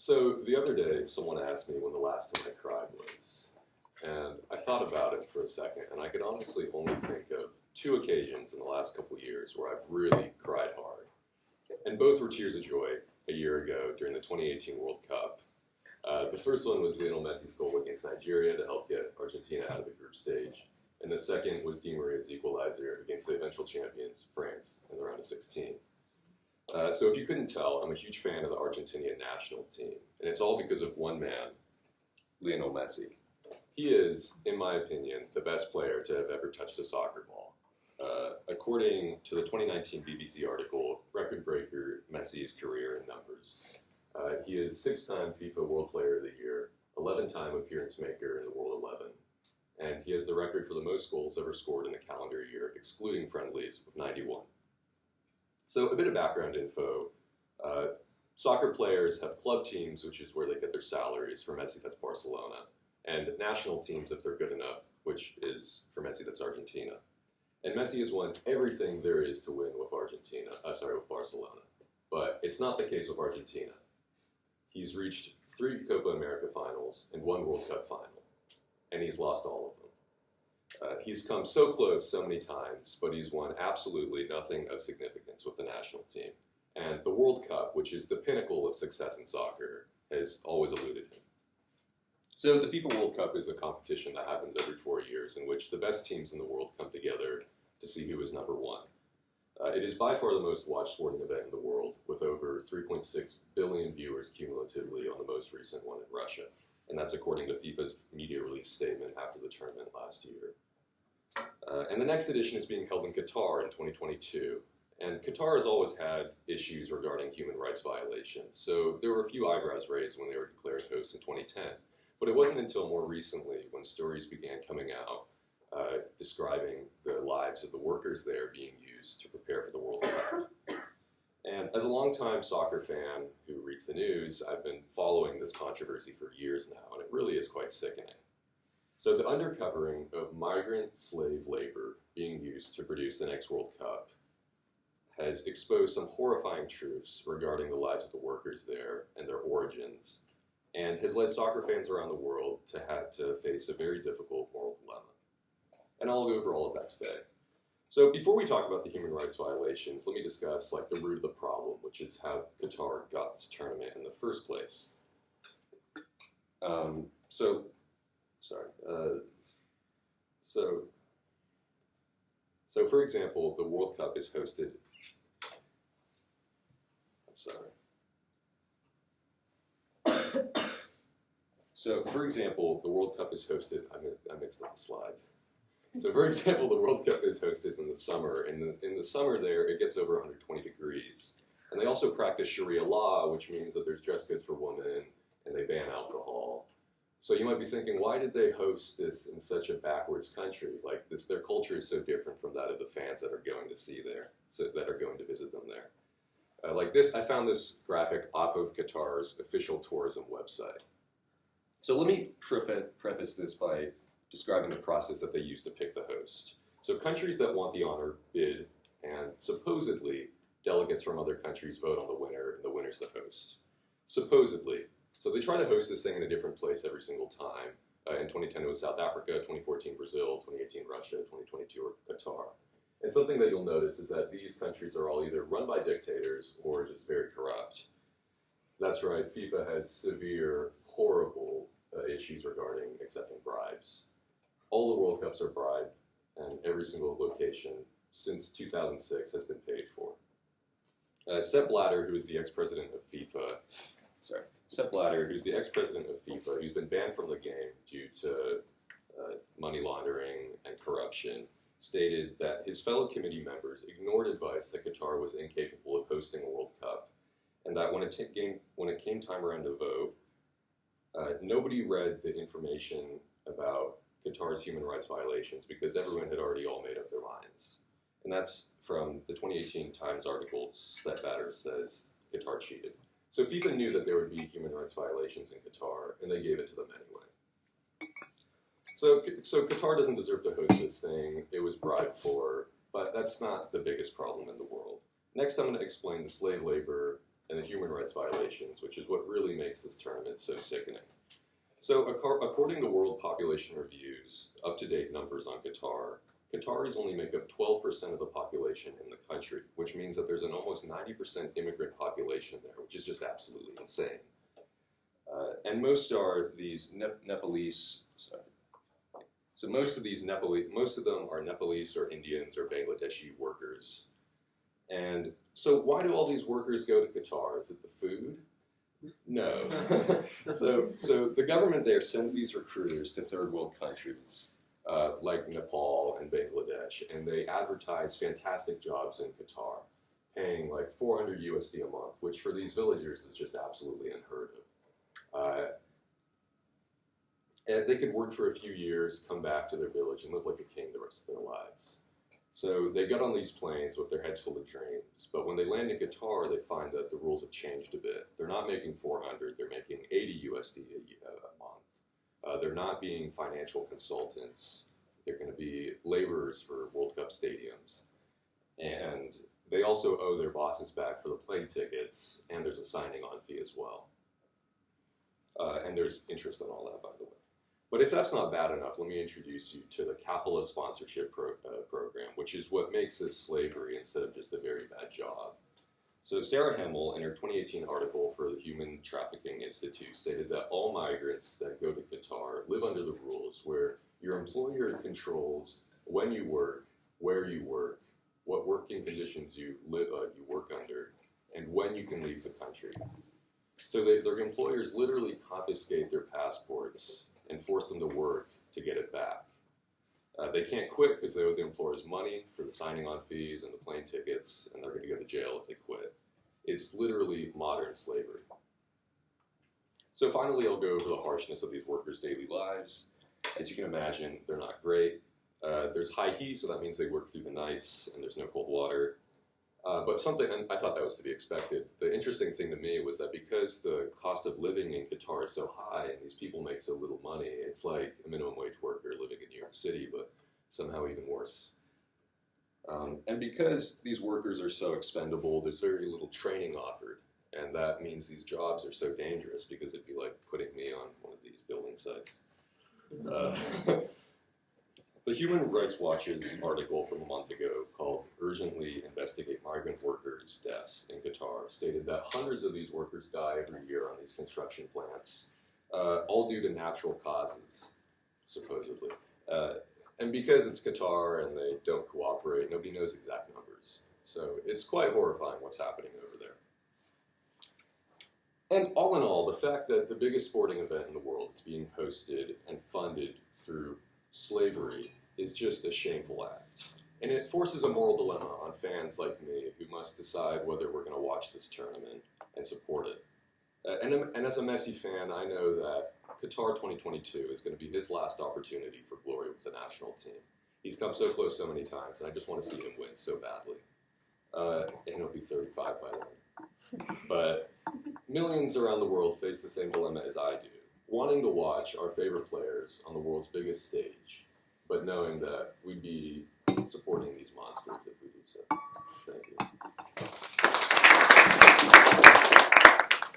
So the other day, someone asked me when the last time I cried was. And I thought about it for a second, and I could honestly only think of two occasions in the last couple of years where I've really cried hard. And both were tears of joy a year ago during the 2018 World Cup. The first one was Lionel Messi's goal against Nigeria to help get Argentina out of the group stage. And the second was Di Maria's equalizer against the eventual champions, France, in the round of 16. So if you couldn't tell, I'm a huge fan of the Argentinian national team. And it's all because of one man, Lionel Messi. He is, in my opinion, the best player to have ever touched a soccer ball. According to the 2019 BBC article, record breaker Messi's career in numbers. He is 6-time FIFA World Player of the Year, 11-time appearance maker in the World 11, and he has the record for the most goals ever scored in a calendar year, excluding friendlies, with 91. So a bit of background info. Soccer players have club teams, which is where they get their salaries. For Messi, that's Barcelona. And national teams, if they're good enough, which is, for Messi, that's Argentina. And Messi has won everything there is to win with with Barcelona. But it's not the case with Argentina. He's reached 3 Copa America finals and 1 World Cup final, and he's lost all of them. He's come so close so many times, but he's won absolutely nothing of significance with the national team. And the World Cup, which is the pinnacle of success in soccer, has always eluded him. So the FIFA World Cup is a competition that happens every 4 years in which the best teams in the world come together to see who is number one. It is by far the most watched sporting event in the world, with over 3.6 billion viewers cumulatively on the most recent one in Russia. And that's according to FIFA's media release statement after the tournament last year. And the next edition is being held in Qatar in 2022. And Qatar has always had issues regarding human rights violations. So there were a few eyebrows raised when they were declared host in 2010. But it wasn't until more recently when stories began coming out describing the lives of the workers there being used to prepare for the World Cup. And as a longtime soccer fan who reads the news, I've been following this controversy for years now, and it really is quite sickening. So the undercovering of migrant slave labor being used to produce the next World Cup has exposed some horrifying truths regarding the lives of the workers there and their origins, and has led soccer fans around the world to have to face a very difficult moral dilemma. And I'll go over all of that today. So before we talk about the human rights violations, let me discuss the root of the problem, which is how Qatar got this tournament in the first place. So for example, the World Cup is hosted. So, for example, the World Cup is hosted. I mixed up the slides. So, for example, the World Cup is hosted in the summer. In the summer there, it gets over 120 degrees. And they also practice Sharia law, which means that there's dress codes for women, and they ban alcohol. So you might be thinking, why did they host this in such a backwards country? Their culture is so different from that of the fans that are going to that are going to visit them there. I found this graphic off of Qatar's official tourism website. So let me preface this by describing the process that they use to pick the host. So countries that want the honor bid, and supposedly delegates from other countries vote on the winner, and the winner's the host. Supposedly. So they try to host this thing in a different place every single time. In 2010 it was South Africa, 2014 Brazil, 2018 Russia, 2022 Qatar. And something that you'll notice is that these countries are all either run by dictators or just very corrupt. That's right, FIFA has severe, horrible issues regarding accepting bribes. All the World Cups are bribed, and every single location since 2006 has been paid for. Sepp Blatter, who is the ex-president of FIFA, who's been banned from the game due to money laundering and corruption, stated that his fellow committee members ignored advice that Qatar was incapable of hosting a World Cup, and that when it came time around to vote, nobody read the information about Qatar's human rights violations because everyone had already all made up their minds. And that's from the 2018 Times article that Blatter says Qatar cheated. So FIFA knew that there would be human rights violations in Qatar, and they gave it to them anyway. So Qatar doesn't deserve to host this thing. It was bribed for, but that's not the biggest problem in the world. Next, I'm going to explain the slave labor and the human rights violations, which is what really makes this tournament so sickening. So according to World Population Review's up-to-date numbers on Qatar, Qataris only make up 12% of the population in the country, which means that there's an almost 90% immigrant population there, which is just absolutely insane. And most are these Nepalese. Sorry. So most of them are Nepalese or Indians or Bangladeshi workers. And so why do all these workers go to Qatar? Is it the food? No. So the government there sends these recruiters to third world countries like Nepal and Bangladesh, and they advertise fantastic jobs in Qatar, paying like 400 USD a month, which for these villagers is just absolutely unheard of. And they could work for a few years, come back to their village, and live like a king the rest of their lives. So they get on these planes with their heads full of dreams, but when they land in Qatar, they find that the rules have changed a bit. They're not making 400, they're making 80 USD a month. They're not being financial consultants. They're going to be laborers for World Cup stadiums. And they also owe their bosses back for the plane tickets, and there's a signing on fee as well. And there's interest on all that, by the way. But if that's not bad enough, let me introduce you to the Kafala sponsorship program, which is what makes this slavery instead of just a very bad job. So Sarah Hemmel, in her 2018 article for the Human Trafficking Institute, stated that all migrants that go to Qatar live under the rules where your employer controls when you work, where you work, what working conditions you work under, and when you can leave the country. So their employers literally confiscate their passports and force them to work to get it back. They can't quit because they owe the employers money for the signing on fees and the plane tickets, and they're going to go to jail if they quit. It's literally modern slavery. So finally, I'll go over the harshness of these workers' daily lives. As you can imagine, they're not great. There's high heat, so that means they work through the nights, and there's no cold water. But something, and I thought that was to be expected. The interesting thing to me was that because the cost of living in Qatar is so high and these people make so little money, it's like a minimum wage worker living in New York City, but somehow even worse. And because these workers are so expendable, there's very little training offered. And that means these jobs are so dangerous because it'd be like putting me on one of these building sites. The Human Rights Watch's article from a month ago called Urgently Investigate Migrant Workers' Deaths in Qatar stated that hundreds of these workers die every year on these construction plants, all due to natural causes, supposedly. And because it's Qatar and they don't cooperate, nobody knows exact numbers. So it's quite horrifying what's happening over there. And all in all, the fact that the biggest sporting event in the world is being hosted and funded through slavery is just a shameful act. And it forces a moral dilemma on fans like me who must decide whether we're going to watch this tournament and support it. And as a Messi fan, I know that Qatar 2022 is going to be his last opportunity for glory with the national team. He's come so close so many times, and I just want to see him win so badly. And he'll be 35 by then. But millions around the world face the same dilemma as I do, wanting to watch our favorite players on the world's biggest stage, but knowing that we'd be supporting these monsters if we do so. Thank you.